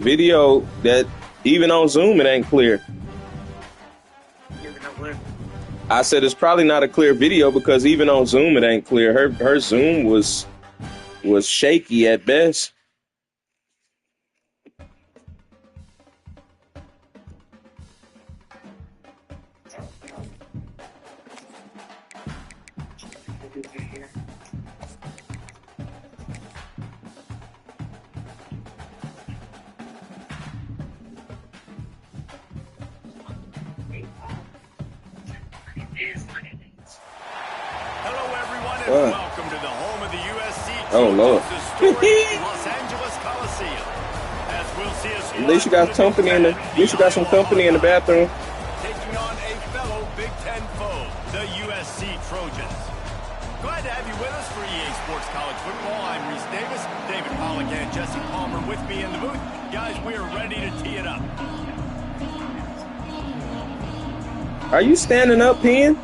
video that even on Zoom it ain't clear. I said it's probably not a clear video because even on Zoom it ain't clear. Her Zoom was shaky at best. Hello, everyone, and welcome to the home of the USC. Oh, Lord. Los Angeles Coliseum. As we'll see us at least you got company in the. At least you got some company in the bathroom. Taking on a fellow Big Ten foe, the USC Trojans. Glad to have you with us for EA Sports College Football. I'm Reese Davis, David Pollack, and Jesse Palmer with me in the booth. Guys, we are ready to tee it up. Are you standing up, Penn?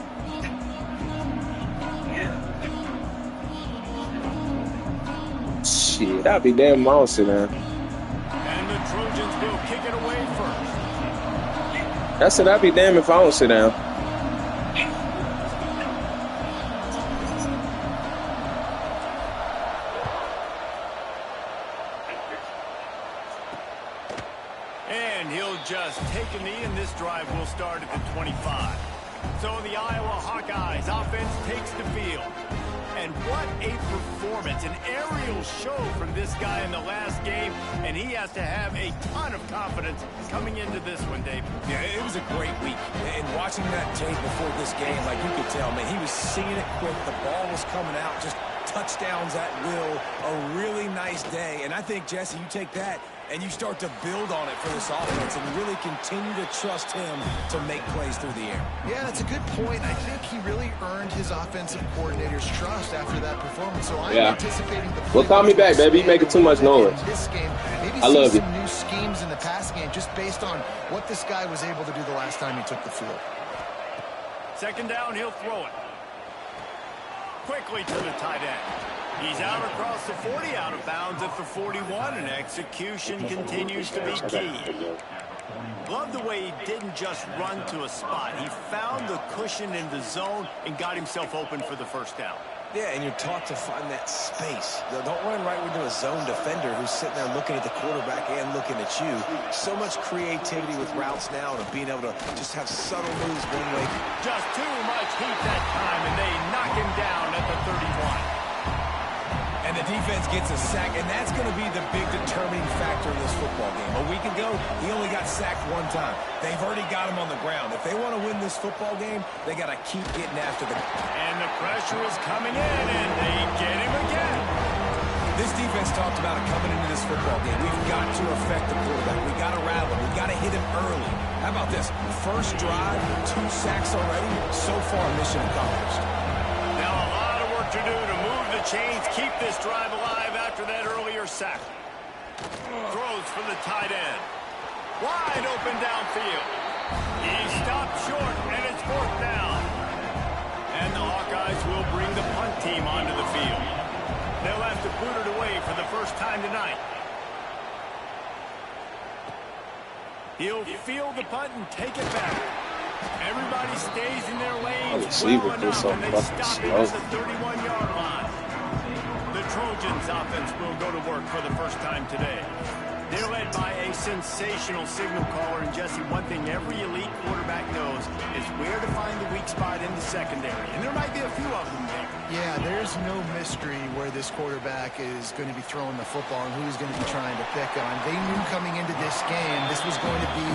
Shit, I'll be damn mal sit down. And the Trojans will kick it away first. I said I'd be damned if I don't sit down. And he'll just take a knee, and this drive will start at the 25. So the Iowa Hawkeyes offense takes the field. And what a performance, an aerial show from this guy in the last game, and he has to have a ton of confidence coming into this one, Dave. Yeah, it was a great week. And watching that tape before this game, like you could tell, man, he was seeing it quick. The ball was coming out, just touchdowns at will. A really nice day. And I think, Jesse, you take that and you start to build on it for this offense and really continue to trust him to make plays through the air. Yeah, that's a good point. I think he really earned his offensive coordinator's trust after that performance. So I'm anticipating the well, call me back, baby. You're making too much noise. This game, maybe I love see you. some new schemes in the pass game just based on what this guy was able to do the last time he took the field. Second down, he'll throw it. Quickly to the tight end. He's out across the 40, out of bounds at the 41, and execution continues to be key. Love the way he didn't just run to a spot. He found the cushion in the zone and got himself open for the first down. Yeah, and you're taught to find that space. Don't run right into a zone defender who's sitting there looking at the quarterback and looking at you. So much creativity with routes now and being able to just have subtle moves one way. Just too much heat that time, and they knock him down at the 31. And the defense gets a sack, and that's going to be the big determining factor in this football game. A week ago, he only got sacked one time. They've already got him on the ground. If they want to win this football game, they got to keep getting after the... And the pressure is coming in, and they get him again. This defense talked about it coming into this football game. We've got to affect the quarterback. We've got to rattle him. We've got to hit him early. How about this? First drive, 2 sacks already. So far, mission accomplished. Now a lot of work to do to move the chains, keep this drive alive after that earlier sack. Throws for the tight end. Wide open downfield. He stopped short, and it's 4th down. And the Hawkeyes will bring the punt team onto the field. They'll have to boot it away for the first time tonight. He'll field the punt and take it back. Everybody stays in their lanes well enough, and they stop him at the 31-yard line. The Trojans offense will go to work for the first time today. They're led by a sensational signal caller, and Jesse, one thing every elite quarterback knows is where to find the weak spot in the secondary, and there might be a few of them there. Yeah, there's no mystery where this quarterback is going to be throwing the football and who he's going to be trying to pick on. They knew coming into this game this was going to be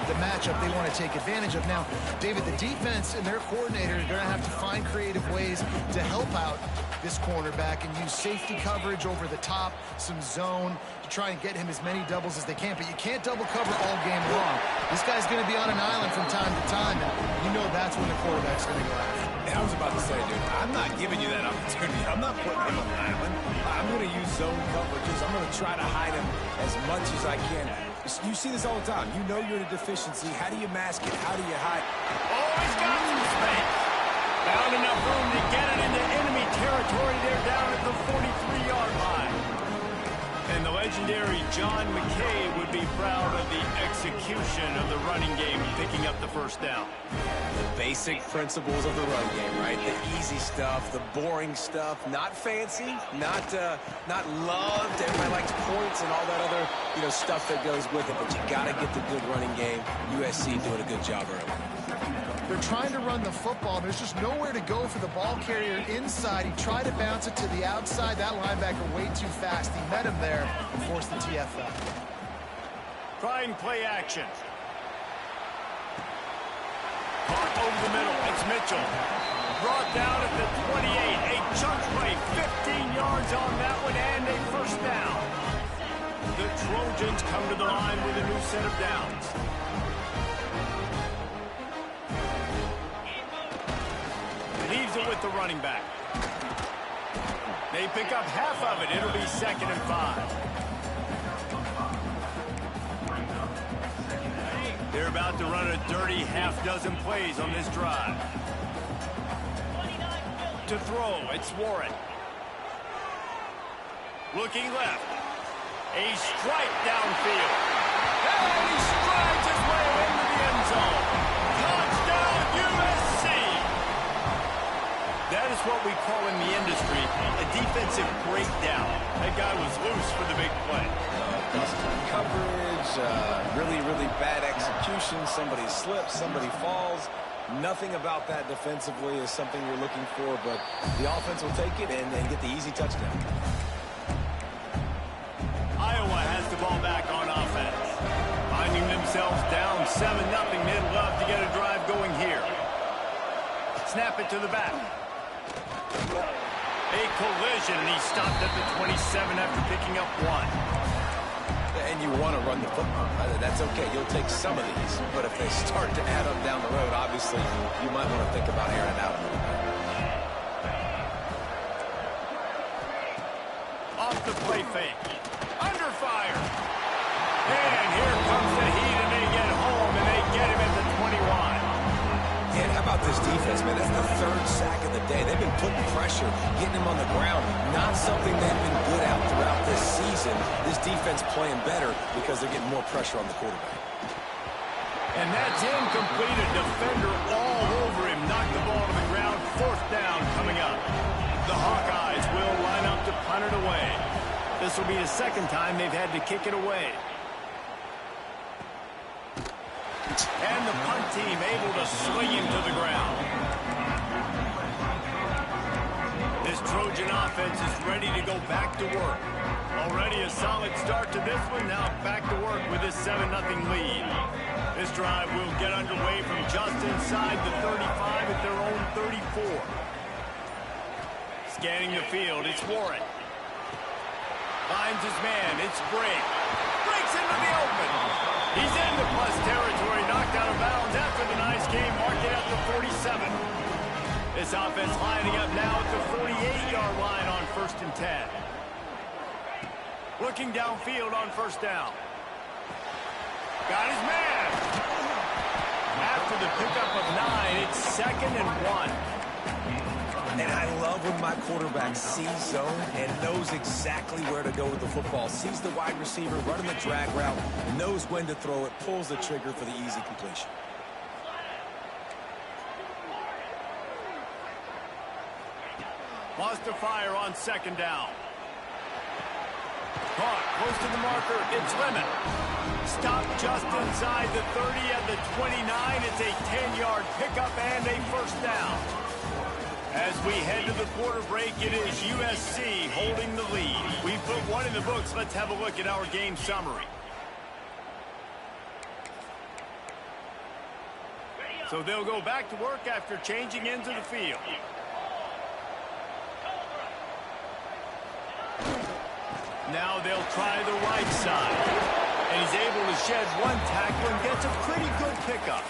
the matchup they want to take advantage of. Now, David, the defense and their coordinator are going to have to find creative ways to help out this cornerback and use safety coverage over the top, some zone, to try and get him as many doubles as they can. But you can't double cover all game long. This guy's going to be on an island from time to time, and you know that's when the quarterback's going to go after. I was about to say, dude, I'm not giving you that opportunity. I'm not putting him on an island. I'm going to use zone coverages. I'm going to try to hide him as much as I can. You see this all the time. You know you're in a deficiency. How do you mask it? How do you hide? Oh, he's got some space. Found enough room to get it into enemy territory. They're down at the 43-yard line. And the legendary John McKay would be proud of the execution of the running game, picking up the first down. The basic principles of the run game, right? The easy stuff, the boring stuff, not fancy, not loved. Everybody likes points and all that other, stuff that goes with it. But you got to get the good running game. USC doing a good job early. They're trying to run the football. There's just nowhere to go for the ball carrier inside. He tried to bounce it to the outside. That linebacker way too fast. He met him there and forced the TFL. Trying play action. Caught over the middle. It's Mitchell. Brought down at the 28. A chunk play. 15 yards on that one and a first down. The Trojans come to the line with a new set of downs. Leaves it with the running back. They pick up half of it. It'll be 2nd and 5. They're about to run a dirty half-dozen plays on this drive. To throw, it's Warren. Looking left. A strike downfield. And he strides his way into the end zone. Touchdown, USC! That is what we call in the industry a defensive breakdown. That guy was loose for the big play. Busted coverage, really, really bad execution. Somebody slips, somebody falls. Nothing about that defensively is something you're looking for, but the offense will take it and get the easy touchdown. Iowa has the ball back on offense. Finding themselves down 7-0, they'd love to get a drive going here. Snap it to the back. A collision, and he stopped at the 27 after picking up 1. And you want to run the football. That's okay. You'll take some of these. But if they start to add up down the road, obviously, you might want to think about airing it out a little bit. Off the play fake. Under fire. And here comes the heat, and they get home, and they get him at the 21. And how about this defense, man? That's the 3rd sack of the day. They've been putting pressure, getting him on the ground. Not something they've been good at throughout this season. This defense playing better because they're getting more pressure on the quarterback. And that's incomplete. A defender all over him. Knocked the ball to the ground. 4th down coming up. The Hawkeyes will line up to punt it away. This will be the 2nd time they've had to kick it away. And the punt team able to swing him to the ground. This Trojan offense is ready to go back to work. Already a solid start to this one. Now back to work with this 7-0 lead. This drive will get underway from just inside the 35 at their own 34. Scanning the field, it's Warren. Finds his man, it's Brake. Breaks into the open. He's into plus territory, knocked out of bounds after the nice game, marked it at the 47. This offense lining up now at the 48-yard line on 1st and 10. Looking downfield on 1st down. Got his man. After the pickup of 9, it's 2nd and 1. And I love when my quarterback sees zone and knows exactly where to go with the football. Sees the wide receiver running the drag route, knows when to throw it, pulls the trigger for the easy completion. Lost to fire on 2nd down. Caught close to the marker. It's Lemon. Stopped just inside the 30 at the 29. It's a 10-yard pickup and a 1st down. As we head to the quarter break, it is USC holding the lead. We've put 1 in the books. Let's have a look at our game summary. So they'll go back to work after changing into the field. Now they'll try the right side. And he's able to shed 1 tackle and gets a pretty good pickup.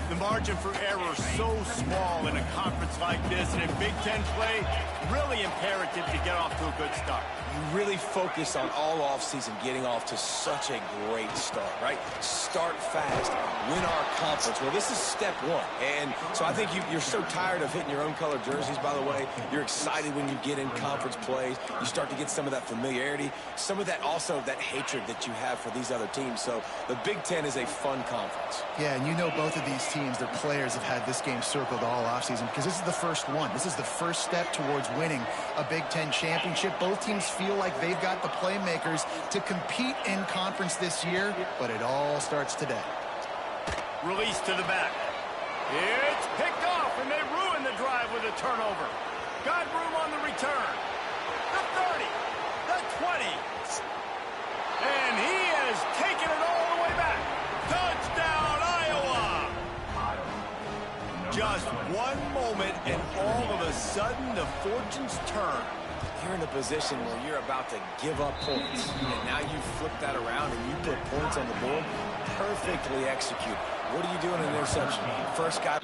The margin for error so small in a conference like this, and in Big Ten play, really imperative to get off to a good start. you really focus on all offseason getting off to such a great start, right? Start fast, win our conference. Well, this is step one. And so I think you're so tired of hitting your own color jerseys, by the way. You're excited when you get in conference plays. You start to get some of that familiarity, some of that also that hatred that you have for these other teams. So the Big Ten is a fun conference. Yeah, and you know both of these teams, their players have had this game circled all offseason because this is the first one. This is the first step towards winning a Big Ten championship. Both teams feel like they've got the playmakers to compete in conference this year, but it all starts today. Release to the back. It's picked off, and they ruin the drive with a turnover. Got room on the return. The 30, the 20. And he has taken it all the way back. Touchdown, Iowa! Just one moment, and all of a sudden, the fortunes turn. You're in a position where you're about to give up points, and now you flip that around and you put points on the board. Perfectly executed. What are you doing in an interception? First guy.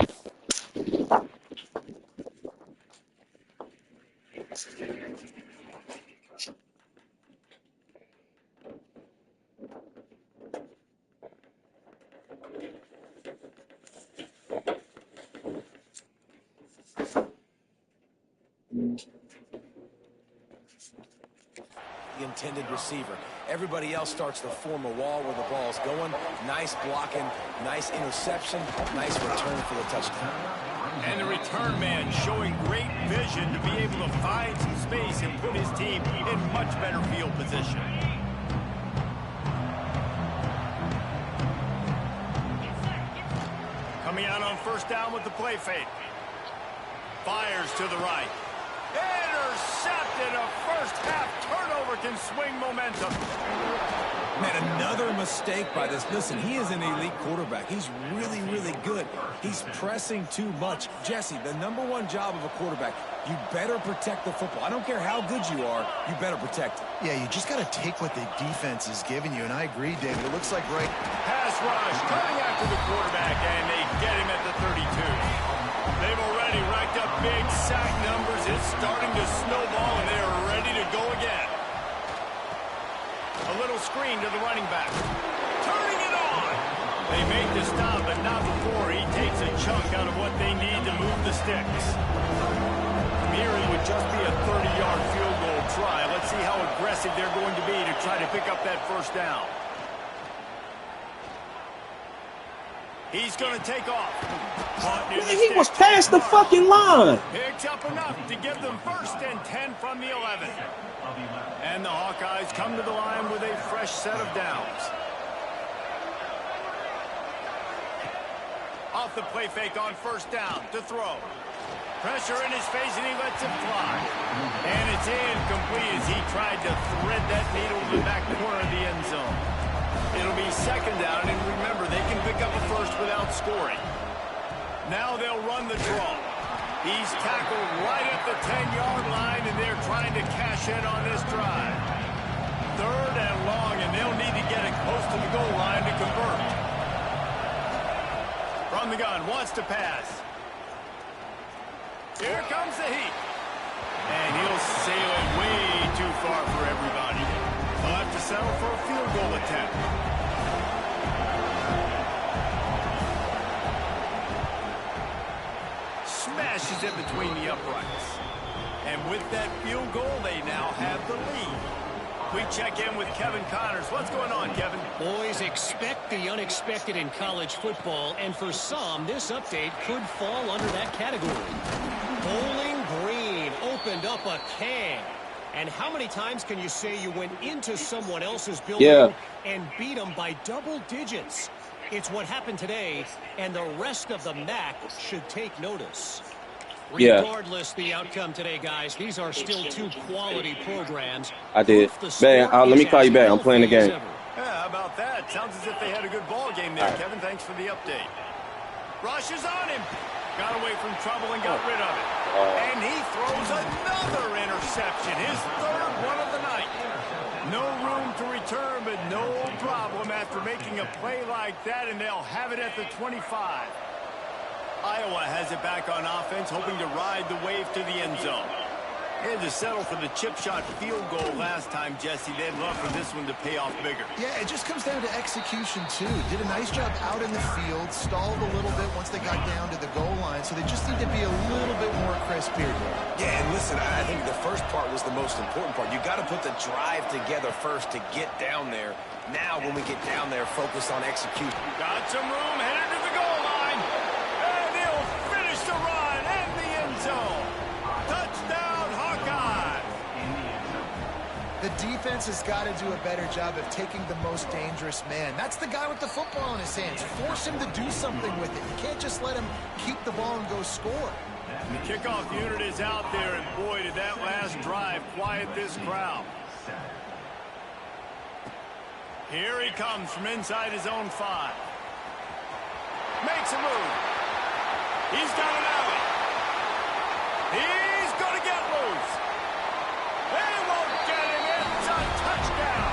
The intended receiver. Everybody else starts to form a wall where the ball's going. Nice blocking, nice interception, nice return for the touchdown. And the return man showing great vision to be able to find some space and put his team in much better field position. Coming out on first down with the play fake. Fires to the right. Intercepted. A first half turnover can swing momentum. Man, another mistake by this. Listen, he is an elite quarterback. He's really, really good. He's pressing too much. Jesse, the #1 job of a quarterback, you better protect the football. I don't care how good you are, you better protect it. Yeah, you just got to take what the defense is giving you, and I agree, David. It looks like right. Pass rush, coming after the quarterback, and they get him at the 32. They've already racked up big sack numbers. It's starting to snowball, and they are ready to go again. A little screen to the running back. Turning it on. They make the stop, but not before he takes a chunk out of what they need to move the sticks. Here it would just be a 30-yard field goal try. Let's see how aggressive they're going to be to try to pick up that first down. He's going to take off. He was past the fucking line. Picks up enough to give them 1st and 10 from the 11. And the Hawkeyes come to the line with a fresh set of downs. Off the play fake on first down to throw. Pressure in his face, and he lets it fly. And it's incomplete as he tried to thread that needle to the back corner of the end zone. It'll be 2nd down, and remember, they can pick up a first without scoring. Now they'll run the draw. He's tackled right at the 10-yard line, and they're trying to cash in on this drive. 3rd and long, and they'll need to get it close to the goal line to convert. From the gun, wants to pass. Here comes the heat. And he'll sail it way too far for everybody. He'll have to settle for a field goal attempt. Smashes it between the uprights. And with that field goal, they now have the lead. We check in with Kevin Connors. What's going on, Kevin? Boys, expect the unexpected in college football, and for some, this update could fall under that category. Bowling Green opened up a can. And how many times can you say you went into someone else's building and beat them by double digits? It's what happened today, and the rest of the MAC should take notice. Regardless the outcome today, guys, these are still 2 quality programs. I did. Man, let me call you back. I'm playing the game. Yeah, how about that? Sounds as if they had a good ball game there, Kevin. Thanks for the update. Rushes on him. Got away from trouble and got rid of it. And he throws another interception. His 3rd one of the night. No room to return, but no problem after making a play like that, and they'll have it at the 25. Iowa has it back on offense, hoping to ride the wave to the end zone. They had to settle for the chip shot field goal last time, Jesse. They'd love for this one to pay off bigger. Yeah, it just comes down to execution, too. Did a nice job out in the field, stalled a little bit once they got down to the goal line, so they just need to be a little bit more crisp here. Yeah, and listen, I think the first part was the most important part. You got to put the drive together first to get down there. Now, when we get down there, focus on execution. Got some room, headed to the goal line. And he'll finish the run in the end zone. Touchdown, Hawkeye. The defense has got to do a better job of taking the most dangerous man. That's the guy with the football in his hands. Force him to do something with it. You can't just let him keep the ball and go score. The kickoff unit is out there, and boy, did that last drive quiet this crowd. Here he comes from inside his own 5. Makes a move. He's got an alley. He's going to get loose. They won't get him. It's a touchdown.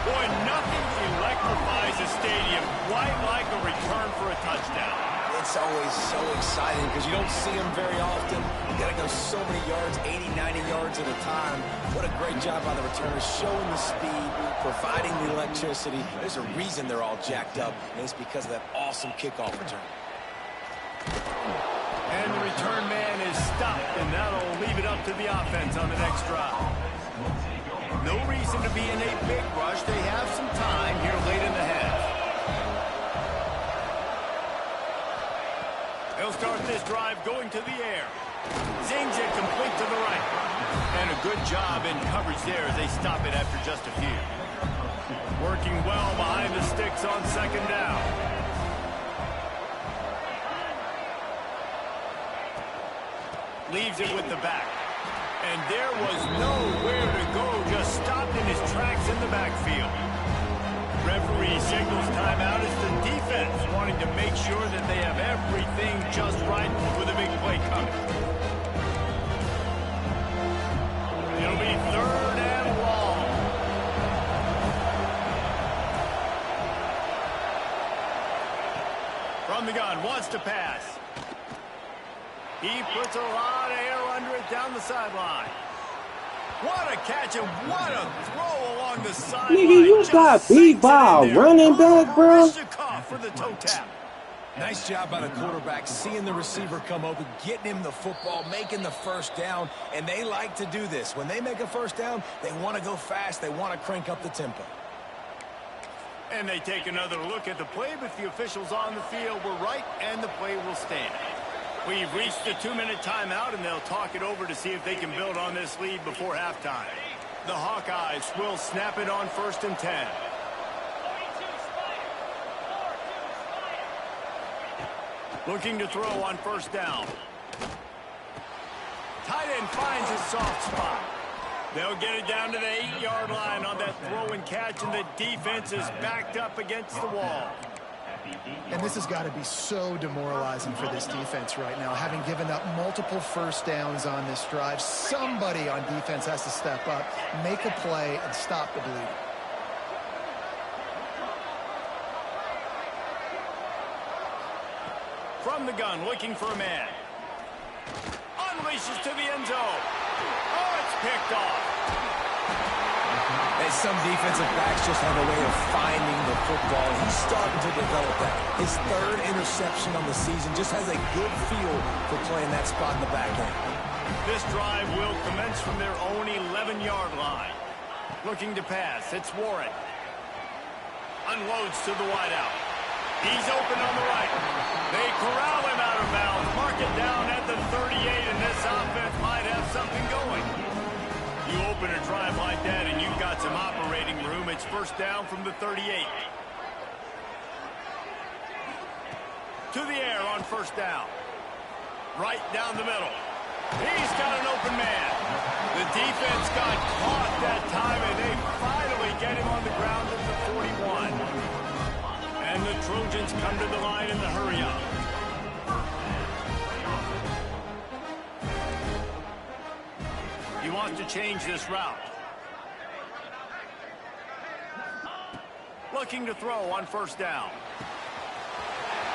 Boy, nothing electrifies a stadium quite like a return for a touchdown. It's always so exciting because you don't see them very often. You got to go so many yards, 80, 90 yards at a time. What a great job by the returners, showing the speed, providing the electricity. There's a reason they're all jacked up, and it's because of that awesome kickoff return. And the return man is stopped, and that'll leave it up to the offense on the next drive. No reason to be in a big rush. They have some time here late in the half. They'll start this drive going to the air. Zings it complete to the right. And a good job in coverage there as they stop it after just a few. Working well behind the sticks on second down. Leaves it with the back. And there was nowhere to go, just stopped in his tracks in the backfield. Referee signals timeout as the defense wanting to make sure that they have everything just right with a big play coming. It'll be 3rd and long. From the gun, wants to pass. He puts a lot of air under it down the sideline. What a catch and what a throw along the sideline. Nigga, you got B-ball running back, bro. For the toe tap. Nice job by the quarterback, seeing the receiver come open, getting him the football, making the first down, and they like to do this. When they make a first down, they want to go fast. They want to crank up the tempo. And they take another look at the play, but the officials on the field were right, and the play will stand. We've reached the 2-minute timeout, and they'll talk it over to see if they can build on this lead before halftime. The Hawkeyes will snap it on 1st and 10. Looking to throw on 1st down. Tight end finds a soft spot. They'll get it down to the 8-yard line on that throw and catch, and the defense is backed up against the wall. And this has got to be so demoralizing for this defense right now, having given up multiple first downs on this drive. Somebody on defense has to step up, make a play, and stop the bleeding. From the gun, looking for a man. Unleashes to the end zone. Oh, it's picked off. And some defensive backs just have a way of finding the football. He's starting to develop that. His 3rd interception on the season, just has a good feel for playing that spot in the back end. This drive will commence from their own 11-yard line. Looking to pass, it's Warren. Unloads to the wideout. He's open on the right. They corral him out of bounds. Mark it down at the 38, and this offense might have something going. You open a drive like that, and you've got some operating room. It's 1st down from the 38. To the air on 1st down. Right down the middle. He's got an open man. The defense got caught that time, and they finally get him on the ground at the 41. And the Trojans come to the line in the hurry-up. He wants to change this route. Looking to throw on 1st down.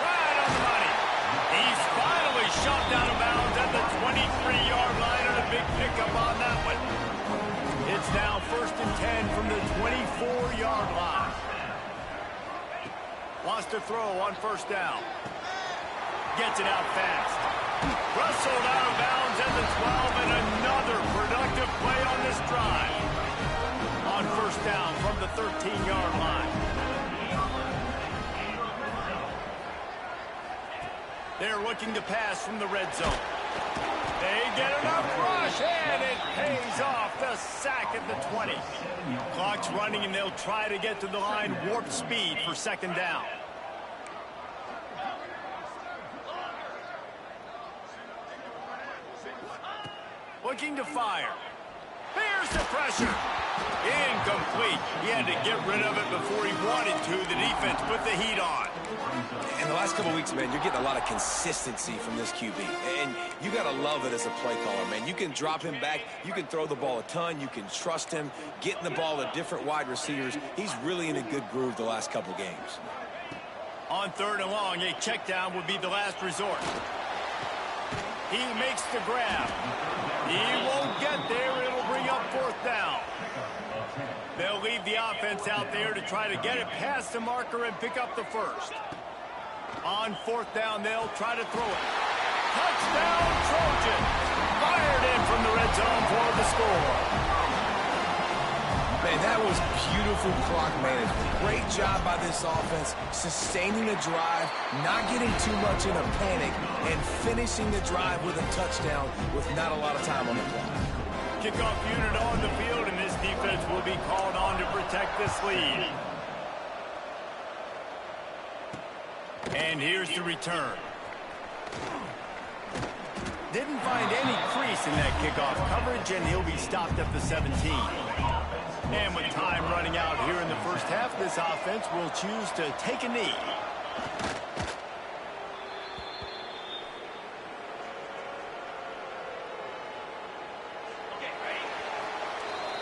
Right on the money. He's finally shot down of bounds at the 23-yard line, and a big pickup on that one. It's now 1st and 10 from the 24-yard line. Wants to throw on 1st down. Gets it out fast. Wrestled out of bounds at the 12, and another productive play on this drive. On 1st down from the 13-yard line. They're looking to pass from the red zone. They get enough rush, and it pays off. The sack at the 20. Clock's running, and they'll try to get to the line warp speed for 2nd down. Looking to fire. Here's the pressure. Incomplete. He had to get rid of it before he wanted to. The defense put the heat on. In the last couple of weeks, man, you're getting a lot of consistency from this QB. And you got to love it as a play caller, man. You can drop him back. You can throw the ball a ton. You can trust him. Getting the ball to different wide receivers. He's really in a good groove the last couple games. On 3rd and long, a check down would be the last resort. He makes the grab. He won't get there. It'll bring up 4th down. They'll leave the offense out there to try to get it past the marker and pick up the 1st. On 4th down, they'll try to throw it. Touchdown, Trojan! Fired in from the red zone for the score. Man, that was beautiful clock management. Great job by this offense, sustaining the drive, not getting too much in a panic, and finishing the drive with a touchdown with not a lot of time on the clock. Kickoff unit on the field, and this defense will be called on to protect this lead. And here's the return. Didn't find any crease in that kickoff coverage, and he'll be stopped at the 17. And with time running out here in the 1st half, this offense will choose to take a knee.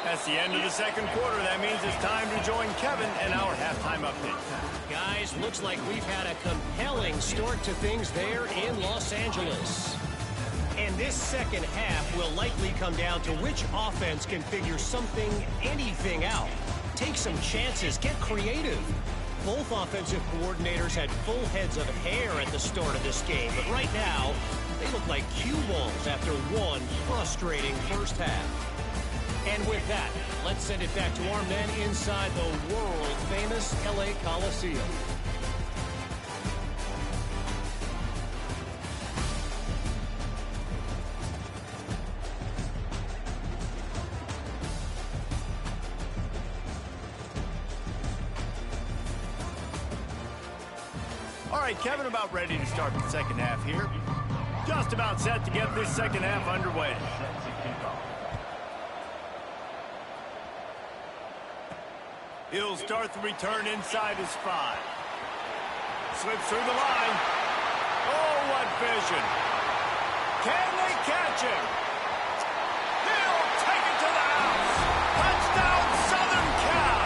That's the end of the 2nd quarter. That means it's time to join Kevin and our halftime update. Guys, looks like we've had a compelling start to things there in Los Angeles. And this 2nd half will likely come down to which offense can figure something, anything out. Take some chances, get creative. Both offensive coordinators had full heads of hair at the start of this game, but right now, they look like cue balls after one frustrating 1st half. And with that, let's send it back to our men inside the world-famous LA Coliseum. All right, Kevin, about ready to start the 2nd half here. Just about set to get this 2nd half underway. He'll start the return inside his 5. Slips through the line. Oh, what vision. Can they catch him? He'll take it to the house. Touchdown, Southern Cal.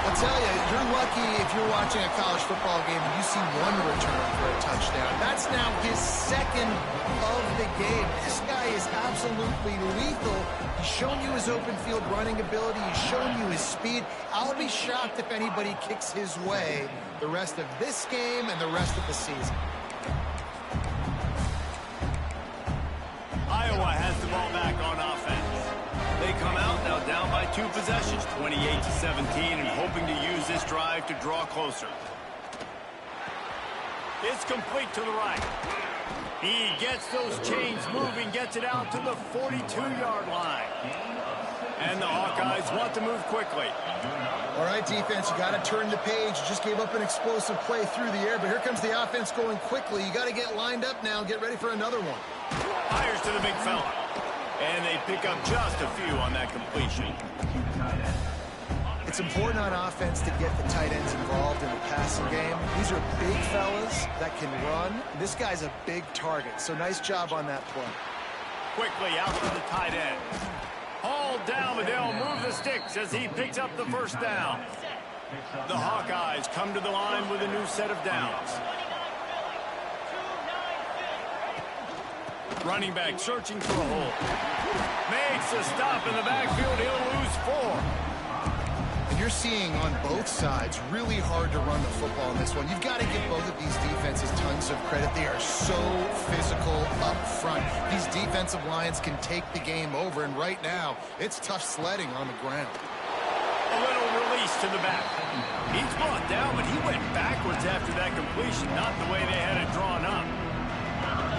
I'll tell you, you're lucky if you're watching a college football game and you see one return for a touchdown. That's now his 2nd of the game. This guy is absolutely lethal. He's shown you his open field running ability. He's shown you his speed. I'll be shocked if anybody kicks his way the rest of this game and the rest of the season. Iowa has the ball back on offense. They come out now down by 2 possessions, 28-17, and hoping to use this drive to draw closer. It's complete to the right. He gets those chains moving, gets it out to the 42-yard line. And the Hawkeyes want to move quickly. All right, defense, you got to turn the page. You just gave up an explosive play through the air, but here comes the offense going quickly. You got to get lined up now and get ready for another one. Fires to the big fella. And they pick up just a few on that completion. It's important on offense to get the tight ends involved in the passing game. These are big fellas that can run. This guy's a big target, so nice job on that play. Quickly out to the tight end. Hauled down, but they'll move the sticks as he picks up the 1st down. The Hawkeyes come to the line with a new set of downs. Running back searching for a hole. Makes a stop in the backfield. He'll lose 4. And you're seeing on both sides really hard to run the football in this one. You've got to give both of these defenses tons of credit. They are so physical up front. These defensive lines can take the game over, and right now it's tough sledding on the ground. A little release to the back. He's brought down, but he went backwards after that completion, not the way they had it drawn up.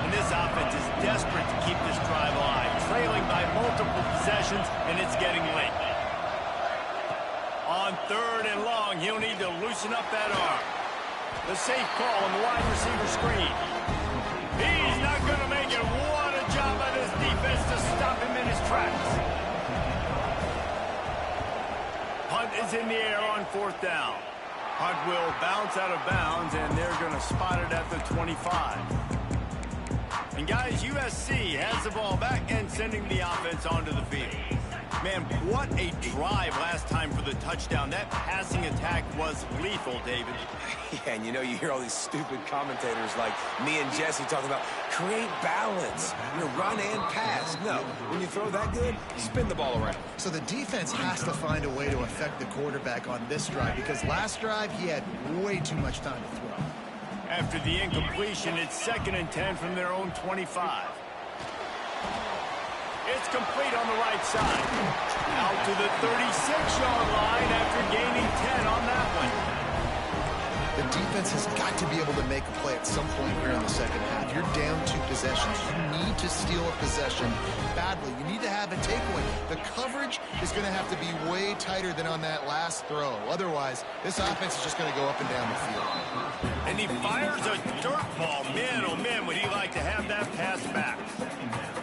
And this offense is desperate to keep this drive alive, trailing by multiple possessions, and it's getting late. On 3rd and long, he'll need to loosen up that arm. The safe call on the wide receiver screen. He's not going to make it. What a job by this defense to stop him in his tracks. Punt is in the air on 4th down. Punt will bounce out of bounds, and they're going to spot it at the 25. And guys, USC has the ball back and sending the offense onto the field. Man, what a drive last time for the touchdown. That passing attack was lethal, David. Yeah, and you know, you hear all these stupid commentators like me and Jesse talking about create balance, run and pass. No, when you throw that good, spin the ball around. So the defense has to find a way to affect the quarterback on this drive, because last drive he had way too much time to throw. After the incompletion, it's 2nd and 10 from their own 25. It's complete on the right side. Out to the 36-yard line after gaining 10 on that one. The defense has got to be able to make a play at some point here in the second half. You're down 2 possessions. You need to steal a possession badly. You need to have a takeaway. The coverage is going to have to be way tighter than on that last throw. Otherwise, this offense is just going to go up and down the field. And he fires a dirt ball. Man, oh man, would he like to have that pass back.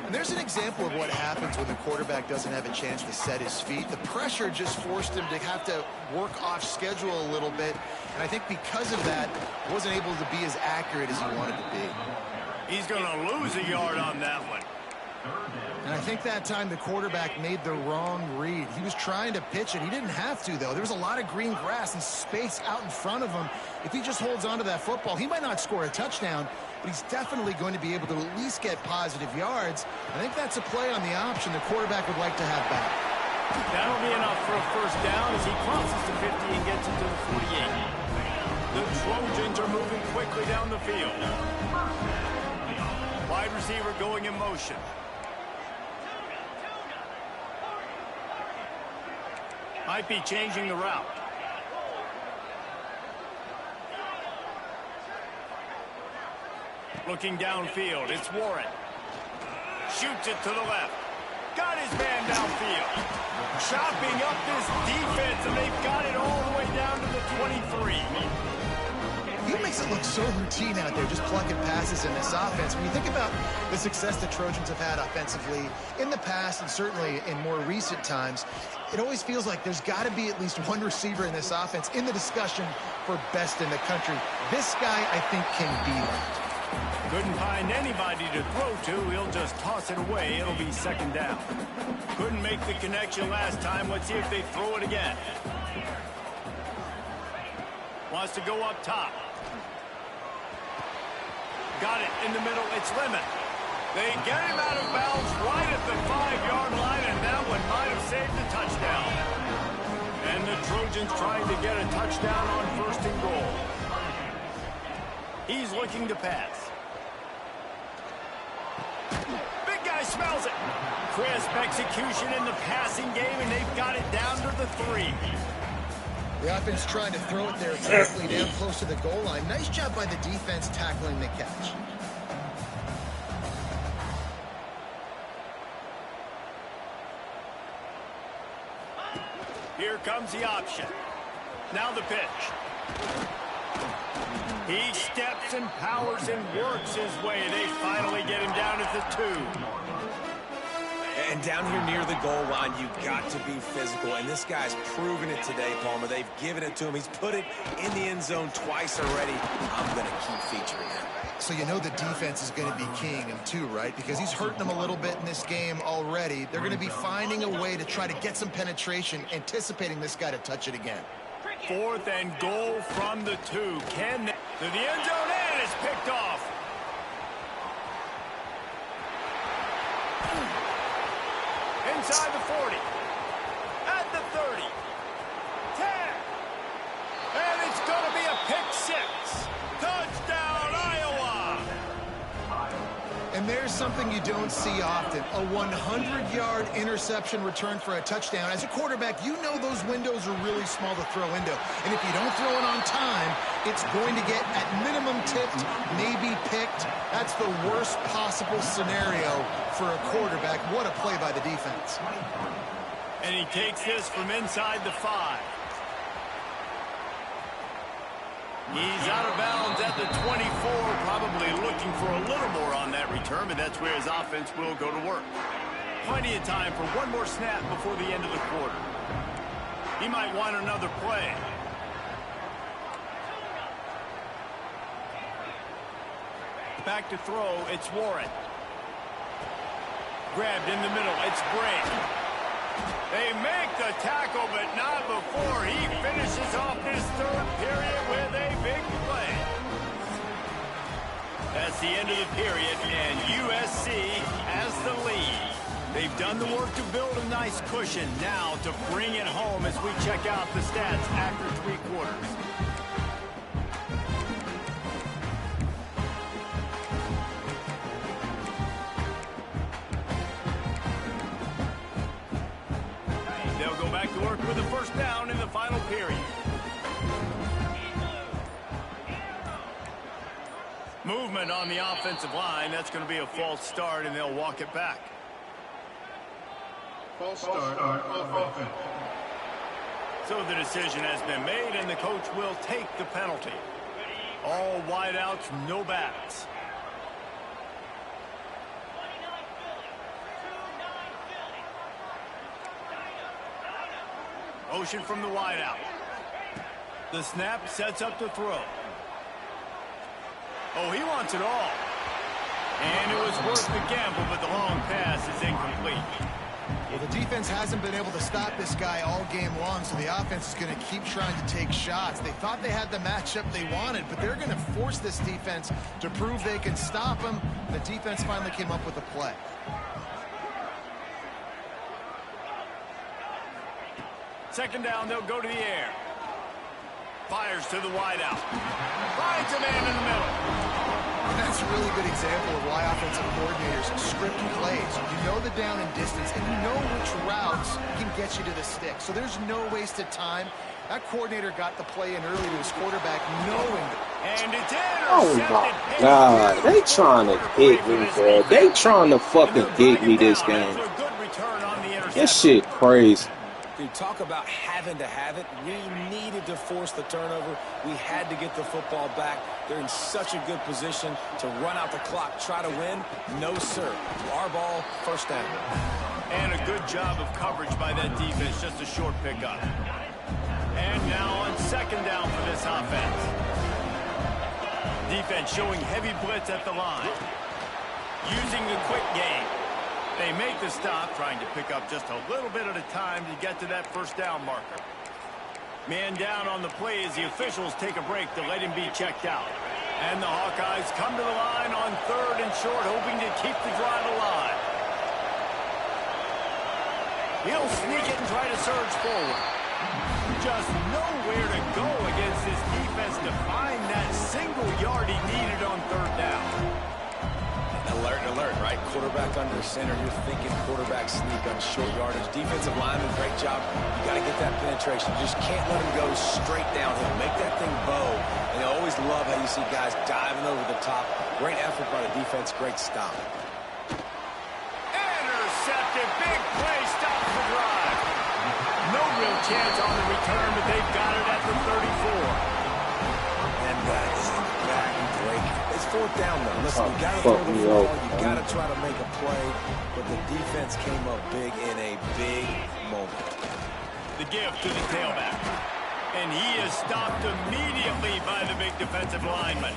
And there's an example of what happens when the quarterback doesn't have a chance to set his feet. The pressure just forced him to have to work off schedule a little bit. And I think because of that, wasn't able to be as accurate as he wanted to be. He's going to lose a yard on that one. And I think that time the quarterback made the wrong read. He was trying to pitch it. He didn't have to, though. There was a lot of green grass and space out in front of him. If he just holds on to that football, he might not score a touchdown, but he's definitely going to be able to at least get positive yards. I think that's a play on the option the quarterback would like to have back. That'll be enough for a 1st down as he crosses the 50 and gets it to the 48. The Trojans are moving quickly down the field. Wide receiver going in motion. Might be changing the route. Looking downfield, it's Warren. Shoots it to the left. Got his man downfield. Chopping up this defense, and they've got it all the way down to the 23. He makes it look so routine out there, just plucking passes in this offense. When you think about the success the Trojans have had offensively in the past and certainly in more recent times, it always feels like there's got to be at least one receiver in this offense in the discussion for best in the country. This guy, I think, can be that. Couldn't find anybody to throw to. He'll just toss it away. It'll be 2nd down. Couldn't make the connection last time. Let's see if they throw it again. Wants to go up top. Got it in the middle. It's Lemon. They get him out of bounds right at the 5-yard line, and that one might have saved the touchdown. And the Trojans trying to get a touchdown on 1st and goal. He's looking to pass. Big guy smells it. Crisp execution in the passing game, and they've got it down to the 3. The offense trying to throw it there quickly down close to the goal line. Nice job by the defense tackling the catch. Here comes the option. Now the pitch. He steps and powers and works his way. They finally get him down at the 2. And down here near the goal line, you've got to be physical. And this guy's proven it today, Palmer. They've given it to him. He's put it in the end zone twice already. I'm going to keep featuring him. So you know the defense is going to be keying him too, right? Because he's hurting them a little bit in this game already. They're going to be finding a way to try to get some penetration, anticipating this guy to touch it again. 4th and goal from the 2. To the end zone, and it's picked off. Inside the 40. At the 30. 10. And it's going to be a pick six. Touchdown, Iowa. And there's something you don't see often, a 100-yard interception return for a touchdown. As a quarterback, you know those windows are really small to throw into. And if you don't throw it on time, it's going to get, at minimum, tipped, maybe picked. That's the worst possible scenario for a quarterback. What a play by the defense. And he takes this from inside the 5. He's out of bounds at the 24, probably looking for a little more on that return, but that's where his offense will go to work. Plenty of time for one more snap before the end of the quarter. He might want another play. Back to throw, it's Warren. Grabbed in the middle, it's Bray. They make the tackle, but not before he finishes off this third period with a big play. That's the end of the period, and USC has the lead. They've done the work to build a nice cushion. Now to bring it home as we check out the stats after 3 quarters. They'll go back to work with a first down in the final period. Movement on the offensive line. That's going to be a false start, and they'll walk it back. False start on offense. So the decision has been made, and the coach will take the penalty. All wideouts, no backs. Motion from the wideout. The snap sets up the throw. Oh, he wants it all. And it was worth the gamble, but the long pass is incomplete. Well, the defense hasn't been able to stop this guy all game long, so the offense is going to keep trying to take shots. They thought they had the matchup they wanted, but they're going to force this defense to prove they can stop him. The defense finally came up with a play. Second down, they'll go to the air. Fires to the wideout. Finds a man in the middle. That's a really good example of why offensive coordinators script plays. You know the down and distance, and you know which routes can get you to the stick. So there's no wasted time. That coordinator got the play in early to his quarterback, knowing that. And it's intercepted. Oh my God, they trying to get me, bro. They trying to fucking get me this game. This shit crazy. Dude, talk about having to have it. We needed to force the turnover. We had to get the football back. They're in such a good position to run out the clock, try to win. No, sir. Our ball, first down. And a good job of coverage by that defense, just a short pickup. And now on second down for this offense. Defense showing heavy blitz at the line. Using the quick game. They make the stop, trying to pick up just a little bit at a time to get to that first down marker. Man down on the play as the officials take a break to let him be checked out. And the Hawkeyes come to the line on third and short, hoping to keep the drive alive. He'll sneak it and try to surge forward. Just nowhere to go against this defense to find that single yard he needed on third down. Alert, alert, right? Quarterback under center. You're thinking quarterback sneak on short yardage. Defensive lineman, great job. You got to get that penetration. You just can't let him go straight downhill. Make that thing bow. And I always love how you see guys diving over the top. Great effort by the defense. Great stop. Intercepted. Big play. Stops the drive. No real chance on the return, but they've got it at the 34. And that is a back break. It's fourth down, though. Listen, you got to throw the ball. You got to try to make a play. But the defense came up big in a big moment. The give to the tailback. And he is stopped immediately by the big defensive lineman.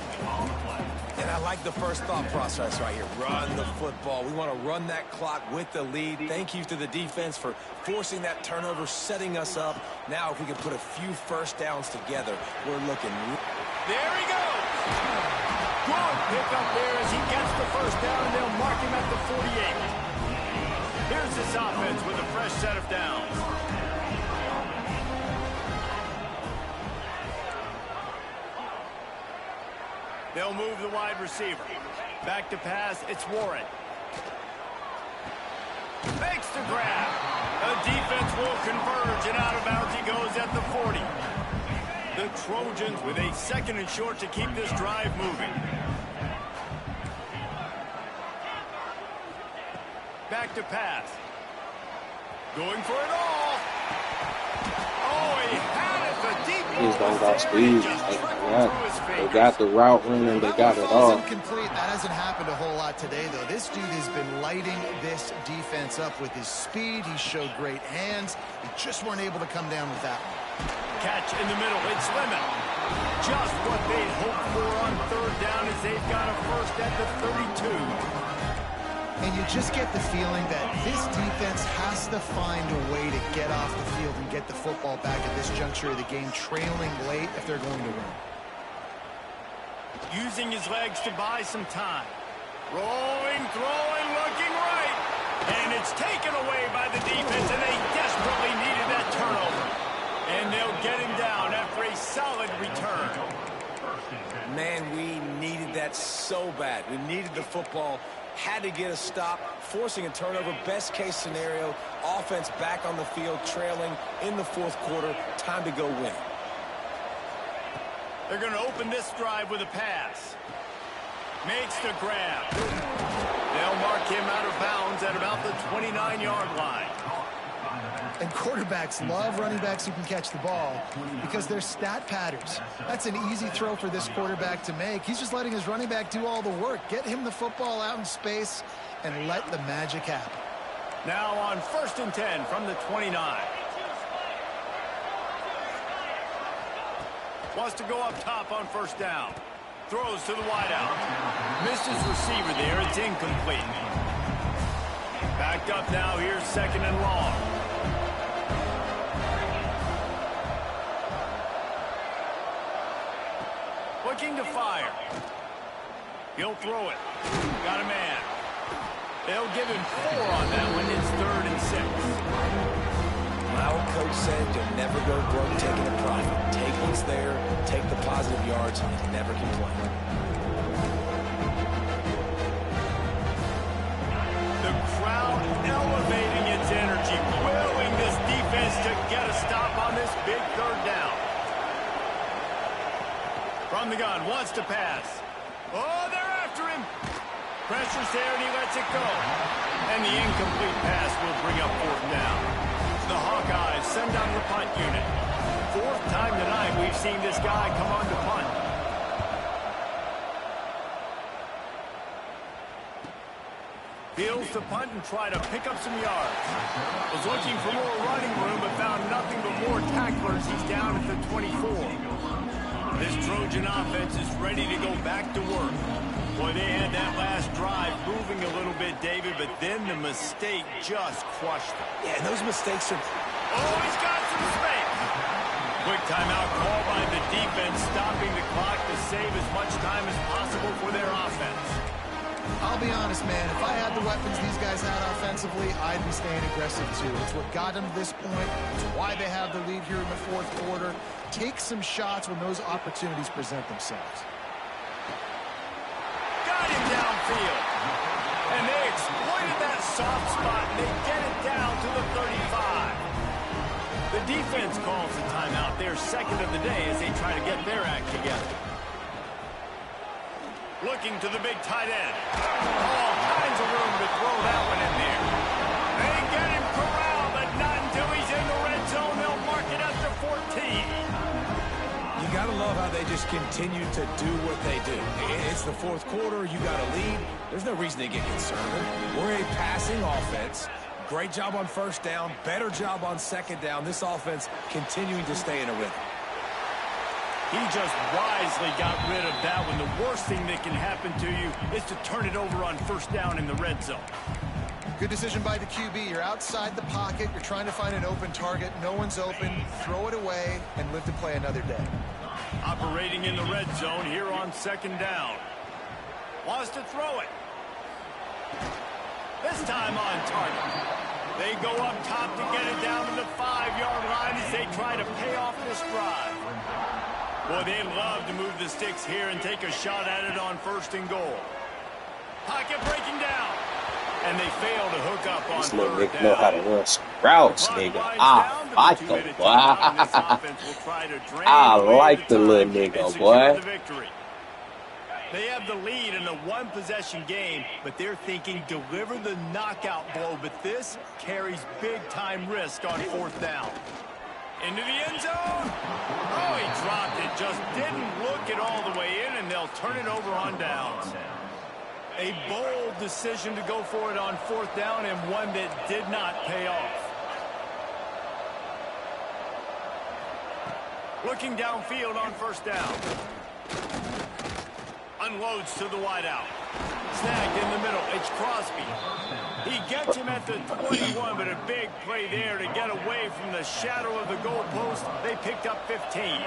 And I like the first thought process right here. Run the football. We want to run that clock with the lead. Thank you to the defense for forcing that turnover, setting us up. Now, if we can put a few first downs together, we're looking. There he goes. Good pick up there as he gets the first down, and they'll mark him at the 48. Here's this offense with a fresh set of downs. They'll move the wide receiver. Back to pass, it's Warren. Makes the grab. The defense will converge, and out of bounds he goes at the 40. The Trojans with a 2nd and short to keep this drive moving. Back to pass. Going for it all. Oh, he had it. The deep ball These don't was got there, speed. and just trickled through his They fingers. got the route running. They got it all. Incomplete. That hasn't happened a whole lot today, though. This dude has been lighting this defense up with his speed. He showed great hands. He just weren't able to come down with that one. Catch in the middle. It's Lemon. Just what they'd hoped for on 3rd down as they've got a first at the 32. And you just get the feeling that this defense has to find a way to get off the field and get the football back at this juncture of the game, trailing late if they're going to win. Using his legs to buy some time. Rolling, throwing, looking right. And it's taken away by the defense, and they desperately needed that turnover. And they'll get him down after a solid return. Man, we needed that so bad. We needed the football. Had to get a stop, forcing a turnover. Best case scenario, offense back on the field, trailing in the 4th quarter. Time to go win. They're going to open this drive with a pass. Makes the grab. They'll mark him out of bounds at about the 29-yard line. And quarterbacks love running backs who can catch the ball because they're stat patterns. That's an easy throw for this quarterback to make. He's just letting his running back do all the work. Get him the football out in space and let the magic happen. Now on 1st and 10 from the 29. Wants to go up top on 1st down. Throws to the wideout. Misses receiver there. It's incomplete. Backed up now. Here's 2nd and long. Looking to fire. He'll throw it. Got a man. They'll give him 4 on that one. It's 3rd and 6. My old coach said you'll never go broke taking a profit. Take what's there, take the positive yards, and never complain. The crowd elevating its energy, willing this defense to get a stop on this big 3rd down. From the gun, wants to pass. Oh, they're after him. Pressure's there, and he lets it go. And the incomplete pass will bring up 4th down. The Hawkeyes send down the punt unit. 4th time tonight we've seen this guy come on to punt. Fields to punt and try to pick up some yards. Was looking for more running room, but found nothing but more tacklers. He's down at the 24. This Trojan offense is ready to go back to work. Boy, they had that last drive moving a little bit, David, but then the mistake just crushed them. Yeah, and those mistakes are... Oh, he's got some space. Quick timeout call by the defense, stopping the clock to save as much time as possible for their offense. I'll be honest, man. If I had the weapons these guys had offensively, I'd be staying aggressive too. It's what got them to this point. It's why they have the lead here in the 4th quarter. Take some shots when those opportunities present themselves. Got him downfield. And they exploited that soft spot, and they get it down to the 35. The defense calls the timeout, their 2nd of the day, as they try to get their act together. Looking to the big tight end. All kinds of room to throw that one in there. They get him corralled, but not until he's in the red zone. They'll mark it up to 14. You got to love how they just continue to do what they do. It's the 4th quarter. You got a lead. There's no reason to get concerned. We're a passing offense. Great job on 1st down. Better job on 2nd down. This offense continuing to stay in a rhythm. He just wisely got rid of that one. The worst thing that can happen to you is to turn it over on 1st down in the red zone. Good decision by the QB. You're outside the pocket. You're trying to find an open target. No one's open. Throw it away and live to play another day. Operating in the red zone here on 2nd down. Wants to throw it. This time on target. They go up top to get it down to the 5-yard line as they try to pay off this drive. Boy, they love to move the sticks here and take a shot at it on 1st and goal. Pocket breaking down. And they fail to hook up on This little 3rd nigga down. know how to run some routes, nigga. I like him, boy. I like the little nigga, boy. They have the lead in a 1-possession game, but they're thinking deliver the knockout blow. But this carries big-time risk on 4th down. Into the end zone. Oh, he dropped it. Just didn't look it all the way in, and they'll turn it over on downs. A bold decision to go for it on 4th down, and one that did not pay off. Looking downfield on 1st down. Unloads to the wideout. Snagged in the middle. It's Crosby. He gets him at the 21, but a big play there to get away from the shadow of the goalpost. They picked up 15.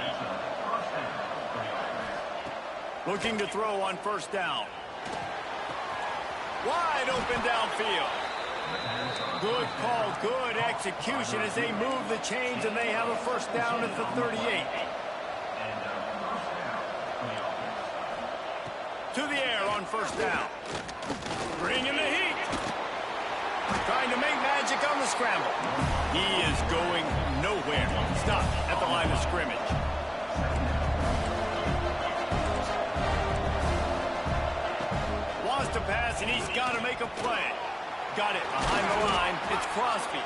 Looking to throw on 1st down. Wide open downfield. Good call, good execution as they move the chains, and they have a 1st down at the 38. To the air on 1st down. Bringing the heat. Trying to make magic on the scramble. He is going nowhere. Stop at the line of scrimmage. Wants to pass, and he's got to make a play. Got it behind the line. It's Crosby.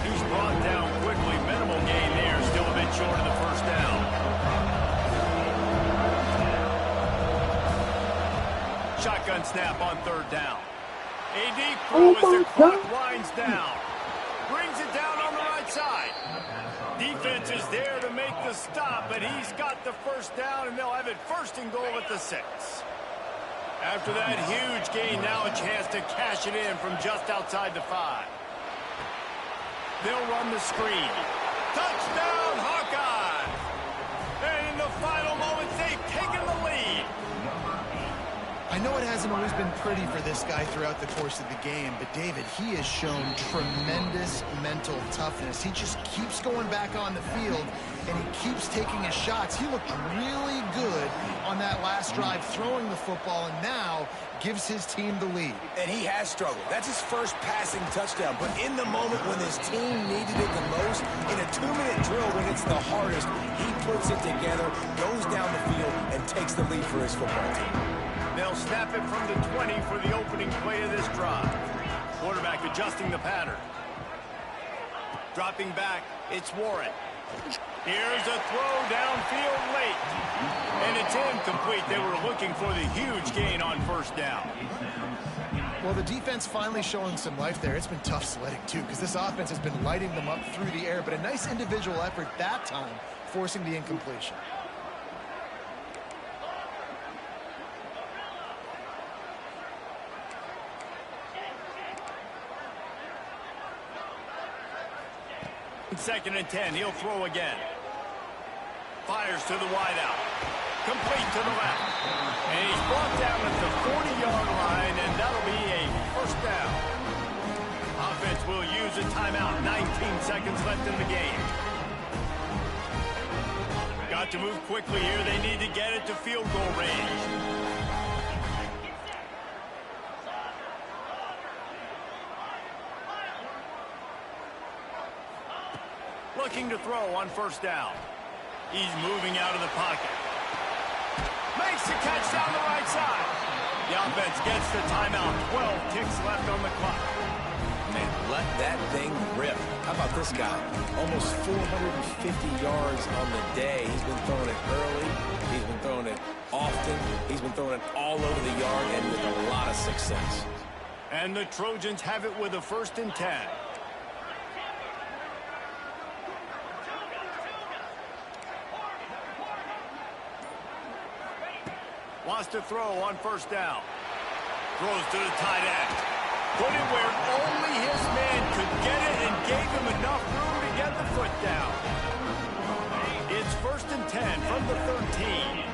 He's brought down quickly. Minimal gain there. Still a bit short of the 1st down. Shotgun snap on 3rd down. A deep throw as the clock winds down. Brings it down on the right side. Defense is there to make the stop, but he's got the 1st down, and they'll have it 1st and goal at the 6. After that huge gain, now a chance to cash it in from just outside the 5. They'll run the screen. Touchdown, Hawkeye! And in the final moments, they've taken the lead. I know it hasn't always been pretty for this guy throughout the course of the game, but David, he has shown tremendous mental toughness. He just keeps going back on the field, and he keeps taking his shots. He looked really good on that last drive throwing the football, and now gives his team the lead. And he has struggled. That's his first passing touchdown. But in the moment when his team needed it the most, in a 2-minute drill when it's the hardest, he puts it together, goes down the field, and takes the lead for his football team. They'll snap it from the 20 for the opening play of this drive. Quarterback adjusting the pattern. Dropping back, it's Warren. Here's a throw downfield late. And it's incomplete. They were looking for the huge gain on 1st down. Well, the defense finally showing some life there. It's been tough sledding, too, because this offense has been lighting them up through the air. But a nice individual effort that time, forcing the incompletion. Second and 10, he'll throw again. Fires to the wideout. Complete to the left. And he's brought down at the 40-yard line, and that'll be a 1st down. Offense will use a timeout. 19 seconds left in the game. Got to move quickly here. They need to get it to field goal range. Looking to throw on 1st down. He's moving out of the pocket. Makes the catch down the right side. The offense gets the timeout. 12 ticks left on the clock. Man, let that thing rip. How about this guy? Almost 450 yards on the day. He's been throwing it early. He's been throwing it often. He's been throwing it all over the yard and with a lot of success. And the Trojans have it with a 1st and 10. Wants to throw on 1st down. Throws to the tight end. Put it where only his man could get it and gave him enough room to get the foot down. It's 1st and 10 from the 13.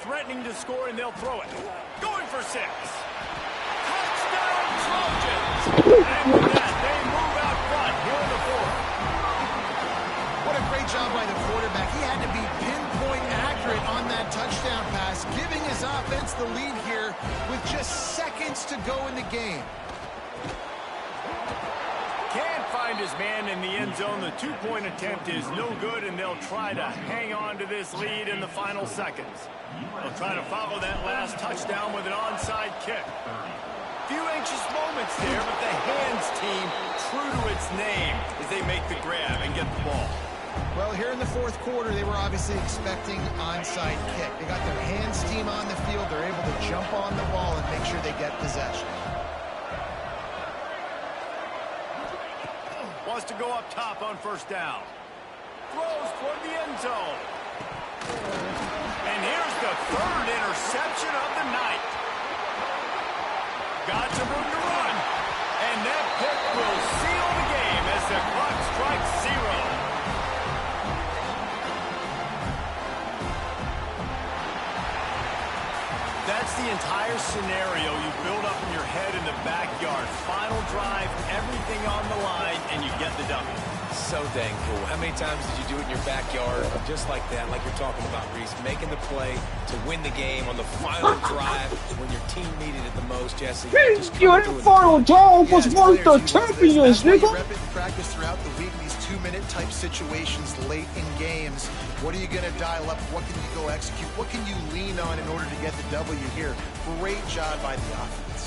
threatening to score, and they'll throw it. Going for 6. Touchdown, Trojans! And with that, they move out front here in the 4th. What a great job by the quarterback. He had to be pinpoint accurate on that touchdown pass, giving his offense the lead here with just seconds to go in the game. Can't find his man in the end zone. The 2-point attempt is no good, and they'll try to hang on to this lead in the final seconds. They'll try to follow that last touchdown with an onside kick. Few anxious moments there, but the hands team, true to its name, as they make the grab and get the ball. Well, here in the 4th quarter, they were obviously expecting onside kick. They got their hands team on the field. They're able to jump on the ball and make sure they get possession. Wants to go up top on 1st down. Throws toward the end zone. And here's the 3rd interception of the night. Got some room to run. And that pick will seal the game as the clock strikes 0. That's the entire scenario you build up in your head in the backyard. Final drive, everything on the line, and you get the W. So dang cool. How many times did you do it in your backyard just like that, like you're talking about, Reese? Making the play to win the game on the final drive when your team needed it the most, Jesse. Your final drive was worth the champions, nigga. Rep it in practice throughout the week, these 2-minute type situations late in games. What are you going to dial up? What can you go execute? What can you lean on in order to get the W here? Great job by the offense.